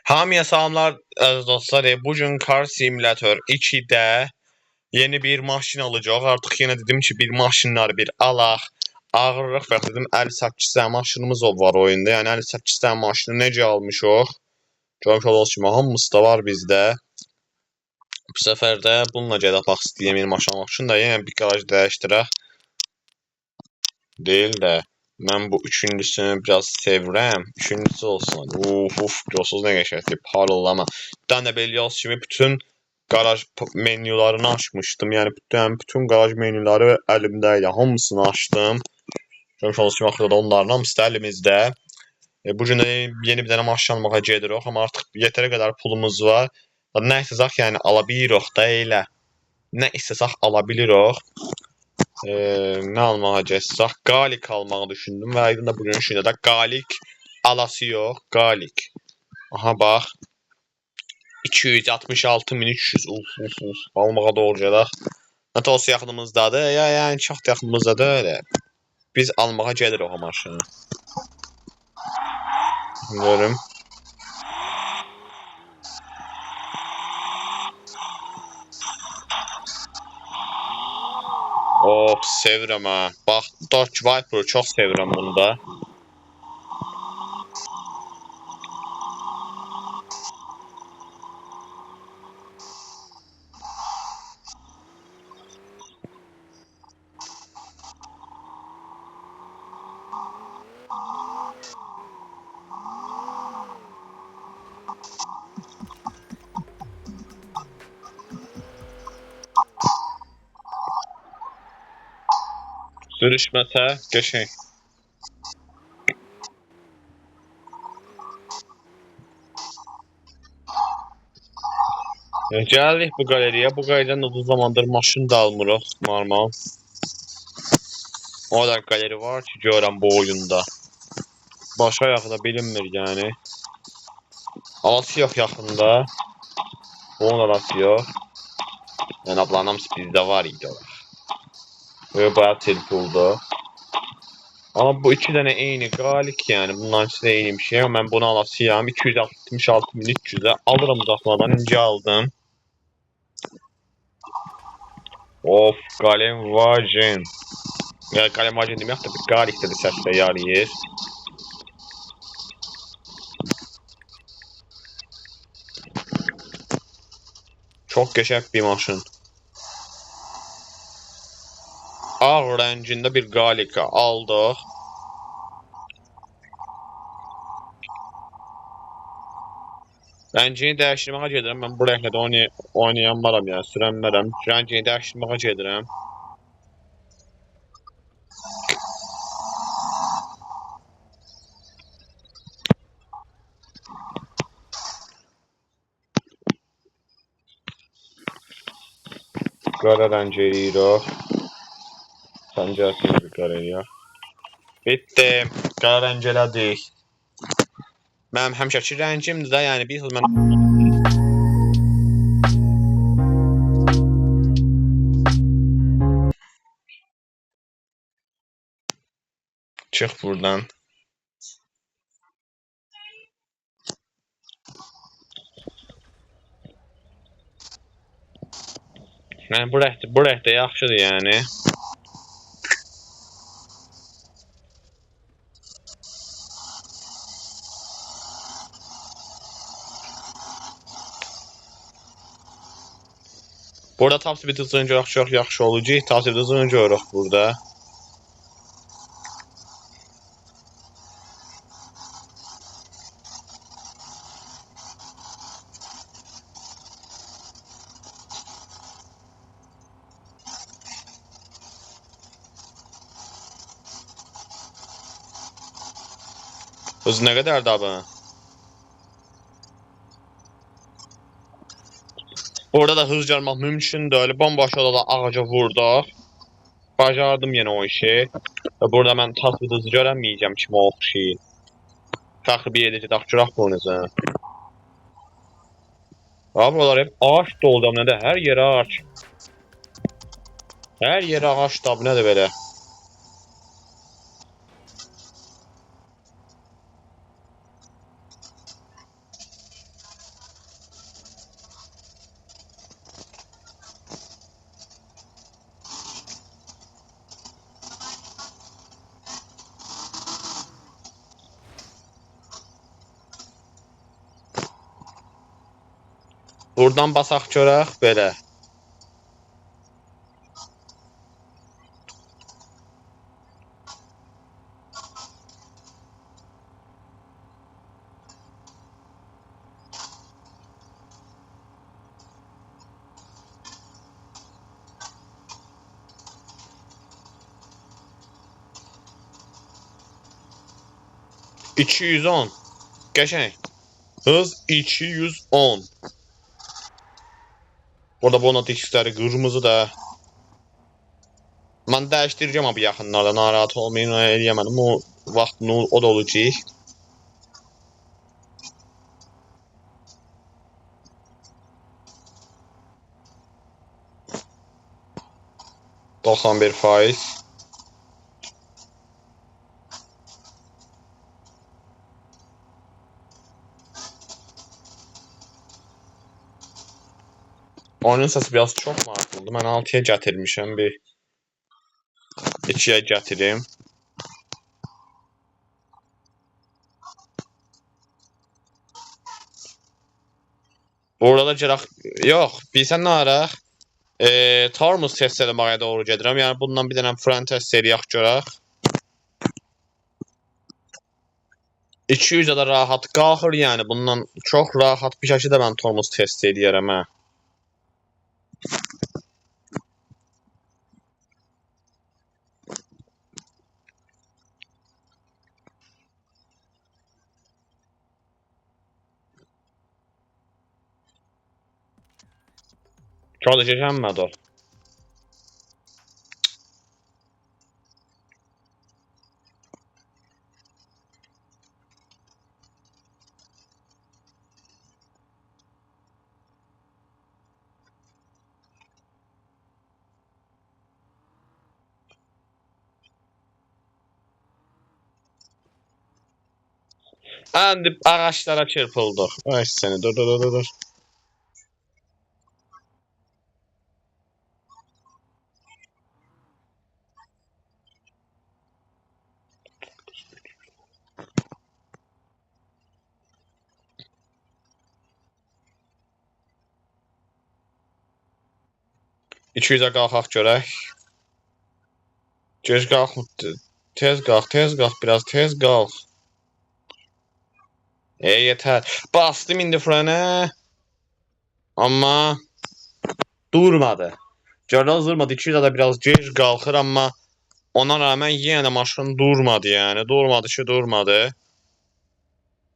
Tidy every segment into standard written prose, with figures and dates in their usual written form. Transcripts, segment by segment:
Hamıya salamlar əziz dostlar. Bugün Car Simulator 2'də yeni bir maşın alacaq. Artıq yenə dedim ki, bir maşınları bir alaq. Ağırlıq və dedim 58 dənə maşınımız var oyunda. Yəni 58 dənə maşını necə almışıq? Görmüş olduğunuz kimi hamısı da var bizdə. Bu səfər də bununla gedib baxmaq istəyirəm yeni maşın almaq üçün də yenə bir qaraj dəyişdirək. Deyil də mən bu üçüncüsünü biraz sevirəm. Üçüncüsü olsun. Görürsünüz nə qəşəngdir, parıllama. Bir dənə Belios kimi bütün qaraj menyularını açmışdım. Yəni bütün qaraj menyuları əlimdə idi. Hamısını açdım. Görmüş olduğunuz kimi axırda onların hamısı da əlimizdə. Bu gün yeni bir dənə maşın almağa gedirik, amma artıq yetərə qədər pulumuz var. Nə istəsək yəni ala bilirik da elə. Nə istəsək ala bilirik. Ne almağa geçsək? Qalik almağı düşündüm və aydın da bugün işində də qalik alası yox. Qalik. Aha bax. 266.300. Almağa doğru gedək. Nə olsa yaxınımızdadır. Yəni çox yaxınımızdadır elə. Biz almağa gedirik o maşını. Görüm. Of, sevirəm ha. Bax, Dodge Viper'ı çox sevirəm bunda. Sürüşməsə qəşəng. Gəldik bu qaleriyə. Bu qaleridən uzun zamandır maşın da almırıq normal. O da qaleri var ki, görəm bu oyunda. Başqa yaxında bilinmir yəni. Alası yox yaxında. Onun alası yox. Yəni ablanın hamısı bizdə var idi o. Böyle bayağı telpuldu. Ama bu iki tane eyni qalik yani. Bunların ikisi de eyni bir şey. Ama ben bunu alasıyam. 266.300'e alırım uzatmadan. İnce aldım. Of, Galen Vajin. Ya Galen Vajin demək də bir qalik də səslə yarayır. Çok qəşəng bir maşın. Ağ rəngində bir qalika aldıq. Rəngini dəyişdirməyə gedirəm. Mən bu rənglə də oynayanmaram yəni, sürənmərəm. Rəngini dəyişdirməyə gedirəm. Qara rəng eləyirik. Səncəsiz bir qara eləyək. Bitdi. Qara rəng elədik. Mənim həmişəki rəngimdir də, yəni bir mən çıx buradan. Yəni bu rəngdə yaxşıdır yəni. Burada top speed hızını görək çox yaxşı olacaq. Top speed hızını görək burada. Hız nə qədərdir abi? Burada da hız gəlmək mümkündür. Öyle bomboş odada ağaca vurduq. Bacardım yenə o işi. Və burada mən tasvir hızı görəməyəcəm kimi oxşayır. Fəxri bir yerdə gedək bunuzu. Abi buralar hep ağac doldu. Nədə? Hər yer ağac. Hər yer ağac da. Bu nədir belə? Buradan basaq görək belə. $210. Qəşəng. Hız 210. Burada bonus diskləri qırmızı da. Mən dəyişdirəcəm abi yaxınlarda, narahat olmayın, eləyəmədim. O vaxt o da olacaq. %91%. Oyunun səsi biraz çox maraqlıdır. Mən 6-ya gətirmişəm, bir 2-yə gətirim. Burada da girək. Yox, bilsən nə araq? Tormuz test eləməyə doğru gedirəm. Yəni bundan bir dənə front test eləyək görək. 200-ə də rahat qalxır, yəni bundan çox rahat bir şəkildə mən tormuz test eləyərəm, hə. Çox da keçənmədi o. Əndi ağaçlara çırpıldıq. Ay səni, dur. $200-ə qalxaq görək. Gec qalx, tez qalx, biraz tez qalx. Yetər. Bastım indi frənə. Amma durmadı. Gördünüz durmadı. 200-ə də biraz gec qalxır, amma ona rağmen yenə də maşın durmadı yəni. Durmadı.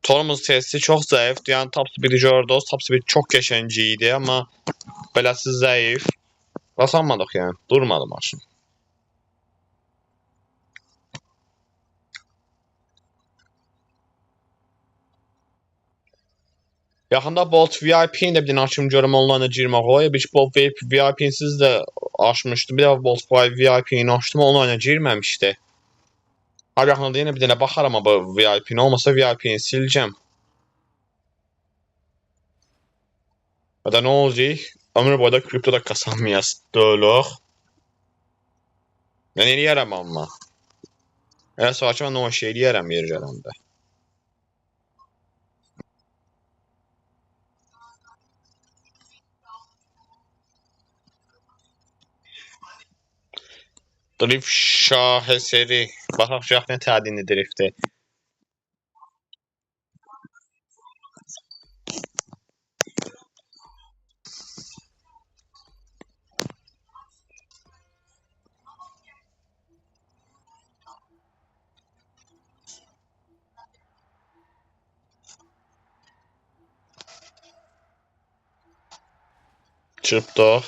Tormuz testi çox zəifdir. Yəni top speedi gördünüz. Top speed çox qəşəng idi, amma beləsi zəif. Basanmadıq yəni. Durmadı maşın. Yaxında Bolt VIP-ni də bir dənə açım görüm onlarla girmək olar. Bir Bolt VIP-siz də açmışdı. Bir də Bolt VIP-ni açdım, onlarla girməmişdi. Abi yaxında yenə bir dənə baxaram bu VIP-ni, olmasa VIP-ni siləcəm. Ya da nə olacaq? Ömür boyda kripto da qasanmayas döyülük. Mən eləyərəm amma. Elə sonra ki, mən o şey eləyərəm yer gələndə. Drift şaheseri. Baxaq şah nə tədini driftdir. Çırpdıq.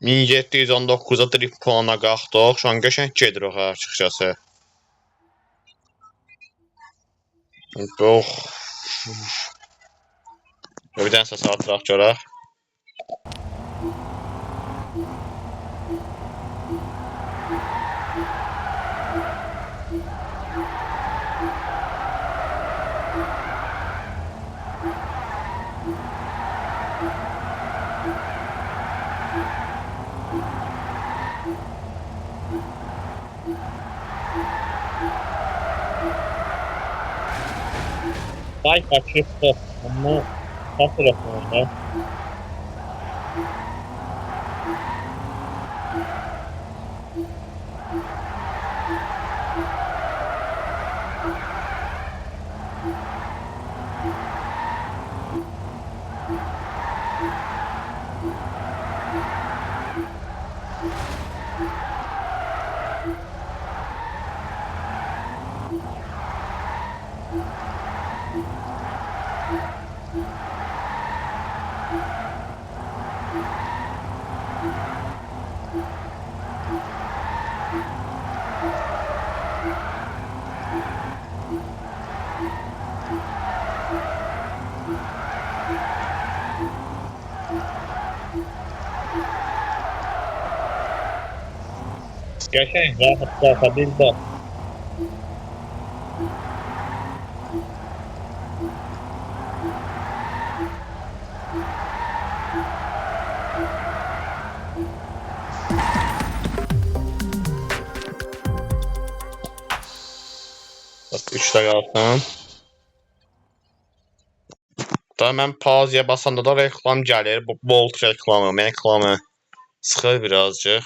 $1719-a drift puanına qalxdıq. Şu an qəşəng gedirik açıqcası. Bir dənə səs artıraq görək. Like açıktı ama sağ tarafında. Geçen rahat bildi. Bak 3'te qalsın. Da mən pauzaya basanda da reklam gəlir. Bu Bolt reklamı sıxır birazcık.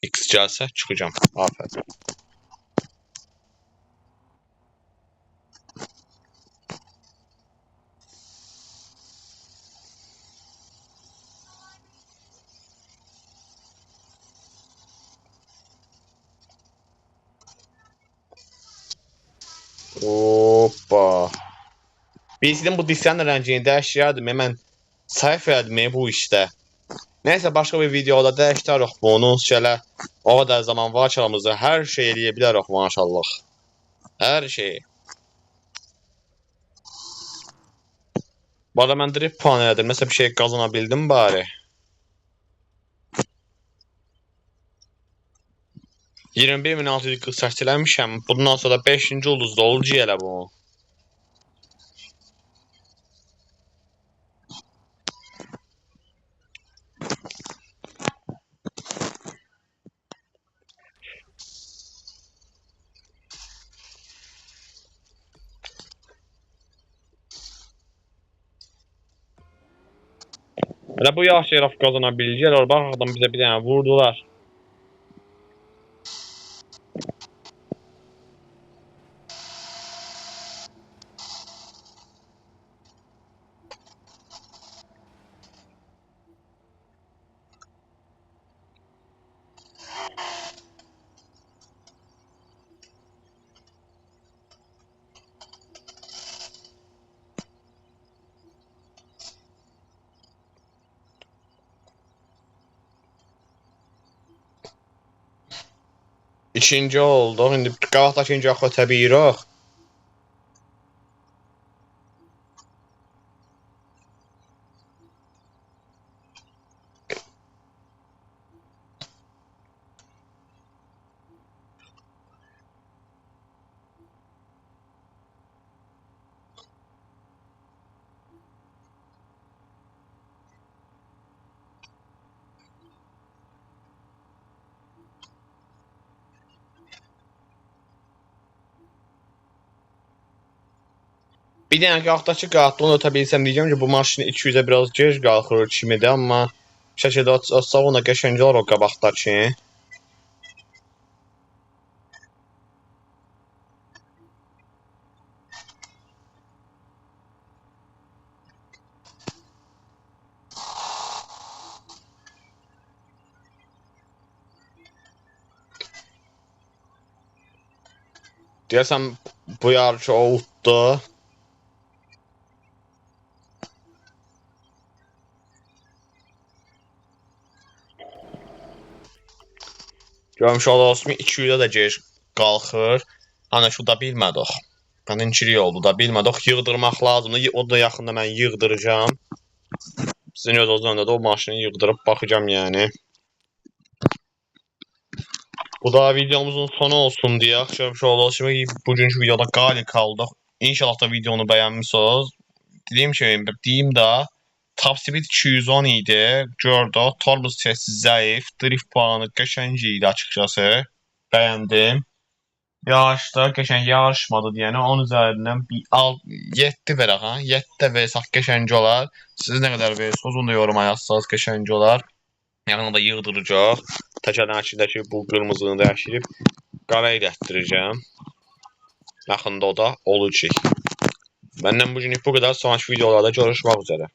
X gəlsə çıxacağam. Afərin. Hoppa. Bilsəm bu disyanın rəngini dəyişdirərdim. Mən səhv elədim bu işdə. Nəysə başqa bir videoda dəyişdirərik bunu. Şələ o qədər zaman var ki, aramızda hər şey eləyə bilərik maşallah. Hər şey. Bu arada mən drip puan elədim. Məsələn bir şey qazana bildim bari. 21.648 eləmişəm. Bundan sonra 5-ci ulduzda olacaq elə bu. Elə bu yaxşı yeraf qazana biləcəklər. Bax adam bizə bir dənə vurdular. İkinci olduq. İndi qabaqdakı ikinci axı təbiirik. Bir dənə qalxdakı qatda onu ötə bilsəm deyəcəm ki, bu maşın 200-ə biraz gec qalxır kimidir, amma şəkildə açsaq ona qəşəng olar o qabaqdakı. Deyəsəm bu yarışı o utdu. Görmüş olsun 200-ə də gec qalxır. Hani şu da bilmədik. Kanınçilik oldu da bilmədik. Yığdırmaq lazımdır. O da yaxında mən yığdıracağım. Sizin öz özündə də o maşını yığdırıb baxacağım yəni. Bu da videomuzun sonu olsun deyə. Görmüş olsun bugünkü videoda qali qaldıq. İnşallah da videonu bəyənmisiniz. Deyim də top speed 210 idi. Gördük. Tormuz testi zəif. Drift puanı qəşəng idi açıkçası. Bəyəndim. Yağışda qəşəng yağışmadı deyəni 10 üzərindən bir 7 verək ha. 7 də versək qəşəng olar. Siz nə qədər verirsiniz, onu da yoruma yazsanız qəşəng olar. Yanına da yığdıracaq. Təkərləşdəki bu qırmızını dəyişdirib qara elətdirəcəm. Yaxında o da olacaq. Məndən bu günlük bu qədər. Sonraki videolarda görüşmək üzrə.